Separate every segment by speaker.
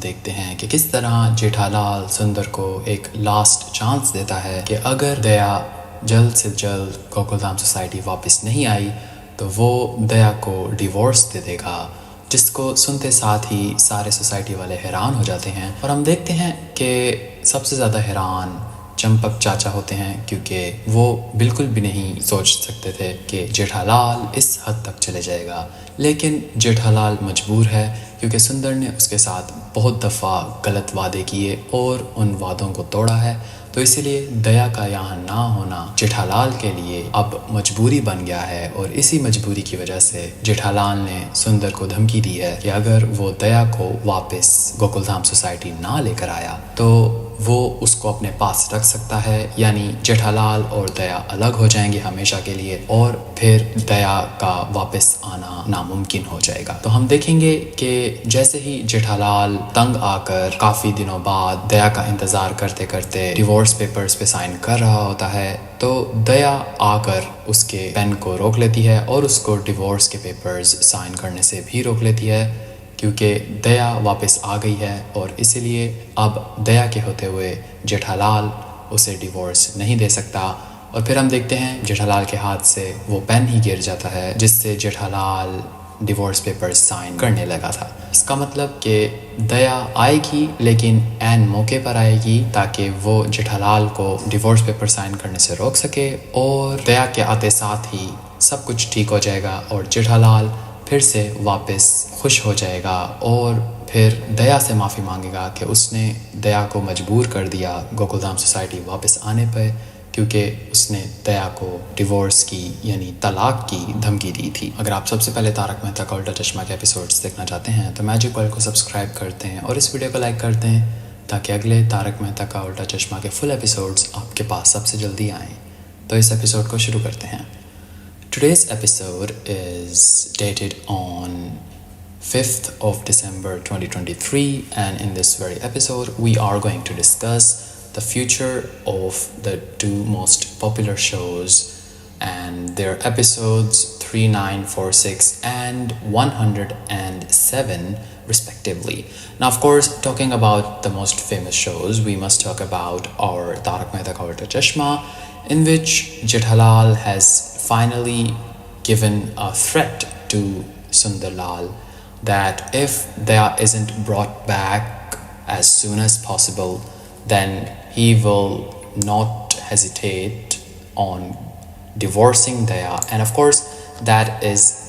Speaker 1: देखते हैं कि किस तरह जेठालाल सुंदर को एक लास्ट चांस देता है कि अगर दया जल्द से जल्द गोकुलधाम सोसाइटी वापस नहीं आई तो वो दया को डिवोर्स दे देगा, जिसको सुनते साथ ही सारे सोसाइटी वाले हैरान हो जाते हैं। और हम देखते हैं कि सबसे ज़्यादा हैरान चंपक चाचा होते हैं, क्योंकि वो बिल्कुल भी नहीं सोच सकते थे कि जेठालाल इस हद तक चले जाएगा। लेकिन जेठालाल मजबूर है, क्योंकि सुंदर ने उसके साथ बहुत दफ़ा गलत वादे किए और उन वादों को तोड़ा है। तो इसीलिए दया का यहाँ ना होना जेठालाल के लिए अब मजबूरी बन गया है। और इसी मजबूरी की वजह से जेठालाल ने सुंदर को धमकी दी है कि अगर वो दया को वापस गोकुलधाम सोसाइटी ना लेकर आया तो वो उसको अपने पास रख सकता है, यानी जेठालाल और दया अलग हो जाएंगे हमेशा के लिए और फिर दया का वापस आना नामुमकिन हो जाएगा। तो हम देखेंगे कि जैसे ही जेठालाल तंग आकर काफ़ी दिनों बाद दया का इंतज़ार करते करते डिवोर्स पेपर्स पे साइन कर रहा होता है, तो दया आकर उसके पेन को रोक लेती है और उसको डिवोर्स के पेपर्स साइन करने से भी रोक लेती है, क्योंकि दया वापस आ गई है। और इसीलिए अब दया के होते हुए जेठालाल उसे डिवोर्स नहीं दे सकता। और फिर हम देखते हैं जेठालाल के हाथ से वो पेन ही गिर जाता है, जिससे जेठालाल डिवोर्स पेपर्स साइन करने लगा था। इसका मतलब कि दया आएगी, लेकिन ऐन मौके पर आएगी ताकि वो जेठालाल को डिवोर्स पेपर साइन करने से रोक सके। और दया के आते साथ ही सब कुछ ठीक हो जाएगा और जेठालाल फिर से वापस खुश हो जाएगा और फिर दया से माफ़ी मांगेगा कि उसने दया को मजबूर कर दिया गोकुलधाम सोसाइटी वापस आने पर, क्योंकि उसने दया को डिवोर्स की यानी तलाक की धमकी दी थी। अगर आप सबसे पहले तारक मेहता का उल्टा चश्मा के एपिसोड्स देखना चाहते हैं तो मैजिक वर्ल्ड को सब्सक्राइब करते हैं और इस वीडियो को लाइक करते हैं ताकि अगले तारक मेहता का उल्टा चश्मा के फुल एपिसोड्स आपके पास सबसे जल्दी आएँ। तो इस एपिसोड को शुरू करते हैं। Today's episode is dated on 5th of December 2023, and in this very episode we are going to discuss the future of the two most popular shows and their episodes 3, 9, 4, 6 and 107 respectively. Now, of course, talking about the most famous shows, we must talk about our Tarak Mehta Ka Ulta Chashma, in which Jethalal has finally given a threat to Sundarlal that if Daya isn't brought back as soon as possible, then he will not hesitate on divorcing Daya. And of course, that is,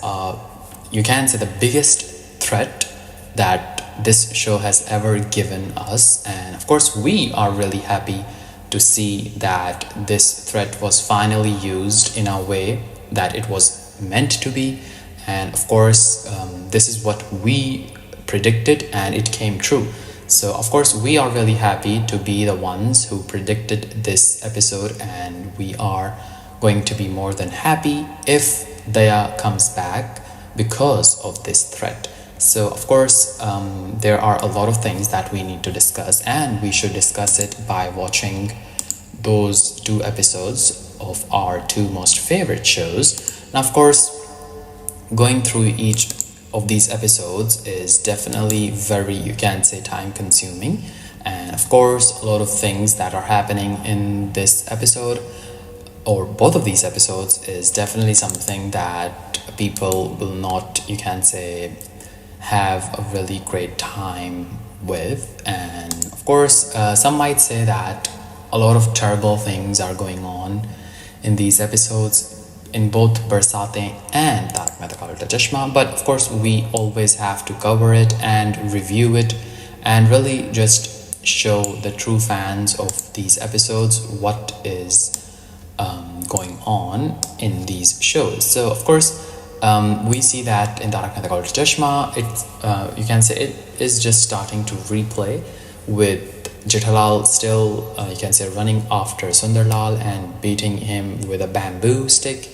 Speaker 1: you can say, the biggest threat that this show has ever given us. And of course, we are really happy to see that this threat was finally used in a way that it was meant to be. And of course, this is what we predicted and it came true. So of course we are really happy to be the ones who predicted this episode, and we are going to be more than happy if Daya comes back because of this threat. So of course there are a lot of things that we need to discuss, and we should discuss it by watching those two episodes of our two most favorite shows. Now, of course, going through each of these episodes is definitely very, you can say, time consuming. And of course, a lot of things that are happening in this episode or both of these episodes is definitely something that people will not, you can say, have a really great time with. And of course, some might say that a lot of terrible things are going on in these episodes in both Barsaatein and Tarak Mehta Ka Ulta Chashma, but of course we always have to cover it and review it and really just show the true fans of these episodes what is going on in these shows. So of course we see that in Tarak Mehta Ka Ulta Chashma, you can say it is just starting to replay with Jethalal still, you can say, running after Sundarlal and beating him with a bamboo stick.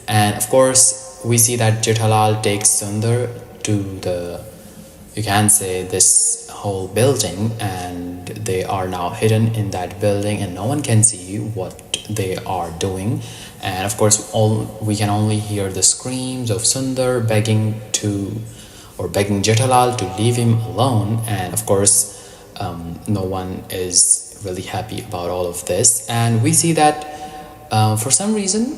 Speaker 1: And of course, we see that Jethalal takes Sundar to the, you can say, this whole building, and they are now hidden in that building and no one can see what they are doing. And of course, we can only hear the screams of Sundar begging to or begging Jethalal to leave him alone. And of course, no one is really happy about all of this. And we see that for some reason,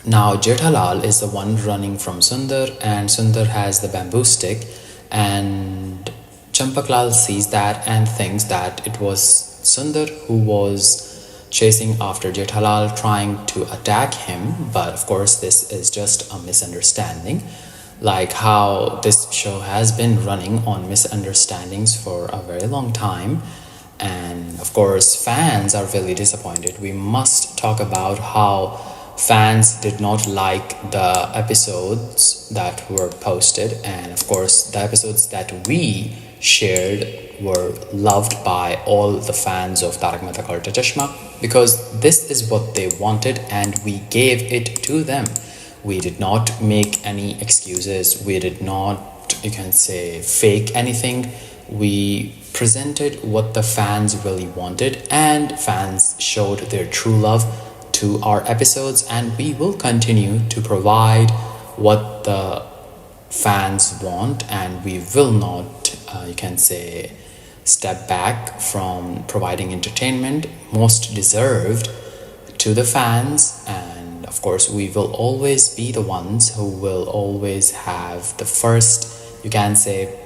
Speaker 1: now Jethalal is the one running from Sundar, and Sundar has the bamboo stick, and Champaklal sees that and thinks that it was Sundar who was chasing after Jethalal, trying to attack him. But of course, this is just a misunderstanding, like how this show has been running on misunderstandings for a very long time. And of course, fans are really disappointed. We must talk about how fans did not like the episodes that were posted, and of course the episodes that we shared were loved by all the fans of Tarak Mehta Ka Ulta Chashma, because this is what they wanted and we gave it to them. We did not make any excuses, we did not, you can say, fake anything. We presented what the fans really wanted, and fans showed their true love to our episodes, and we will continue to provide what the fans want, and we will not, you can say, step back from providing entertainment most deserved to the fans. And of course, we will always be the ones who will always have the first, you can say,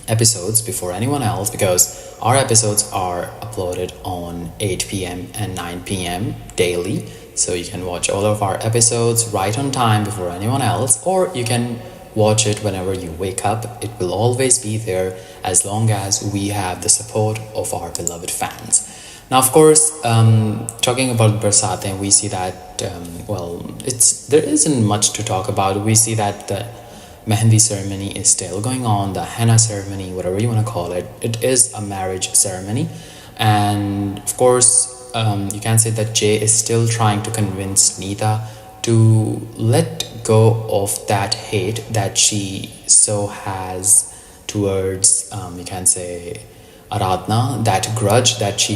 Speaker 1: episodes before anyone else, because our episodes are uploaded on 8 p.m. and 9 p.m. daily. So you can watch all of our episodes right on time before anyone else, or you can watch it whenever you wake up. It will always be there as long as we have the support of our beloved fans. Now, of course, talking about Barsaatein, we see that, there isn't much to talk about. We see that the Mehendi ceremony is still going on, the henna ceremony, whatever you want to call it. It is a marriage ceremony. And of course, you can say that Jay is still trying to convince Neeta to let go of that hate that she so has towards, you can say, Aradhana, that grudge that she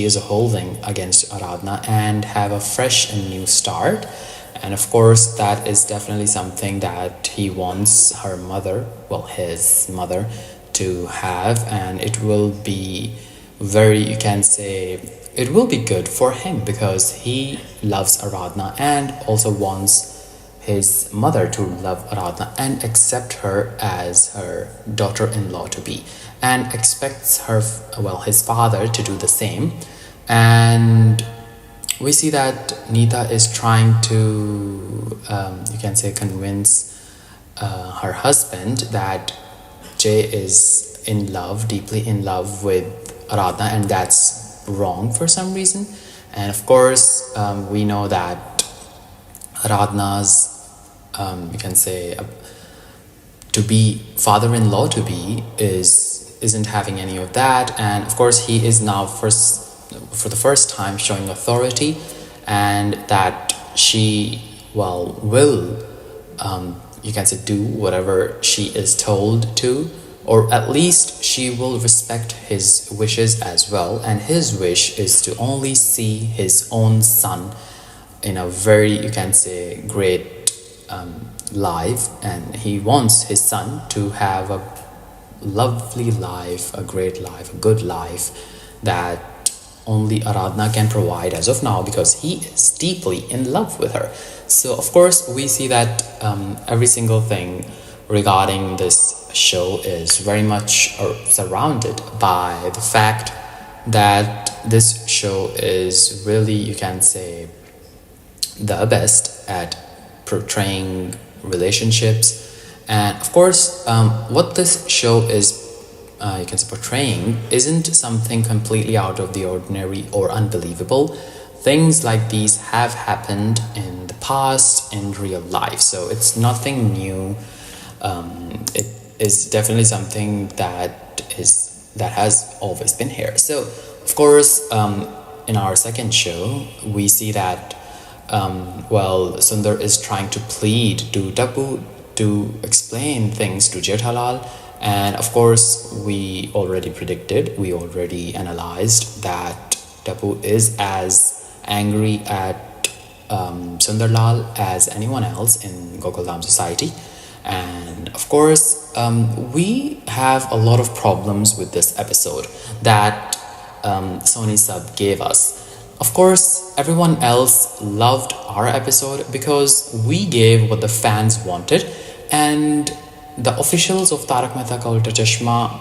Speaker 1: is holding against Aradhana, and have a fresh and new start. And of course, that is definitely something that he wants her mother, his mother, to have. And it will be very, you can say, it will be good for him, because he loves Aradhana and also wants his mother to love Aradhana and accept her as her daughter-in-law to be, and expects her, his father, to do the same. And we see that Neeta is trying to, you can say, convince her husband that Jay is in love, deeply in love with Aradhana, and that's wrong for some reason. And of course, we know that Aradhana's, you can say, to be father-in-law to be isn't having any of that. And of course, he is now for the first time showing authority, and that she will you can say do whatever she is told to, or at least she will respect his wishes as well. And his wish is to only see his own son in a very, you can say, great life, and he wants his son to have a lovely life, a great life, a good life that only Aradhana can provide as of now, because he is deeply in love with her. So of course, we see that every single thing regarding this show is very much surrounded by the fact that this show is really, you can say, the best at portraying relationships. And of course, what this show is, you can say, portraying isn't something completely out of the ordinary or unbelievable. Things like these have happened in the past in real life, so it's nothing new. It is definitely something that has always been here. So of course, in our second show, we see that Sundar is trying to plead to Tapu to explain things to Jethalal. And of course, we already analyzed that Tapu is as angry at Sundarlal as anyone else in Gokuldham society. And of course, we have a lot of problems with this episode that Sony Sub gave us. Of course, everyone else loved our episode because we gave what the fans wanted, and the officials of Tarak Mehta Ka Ulta Chashma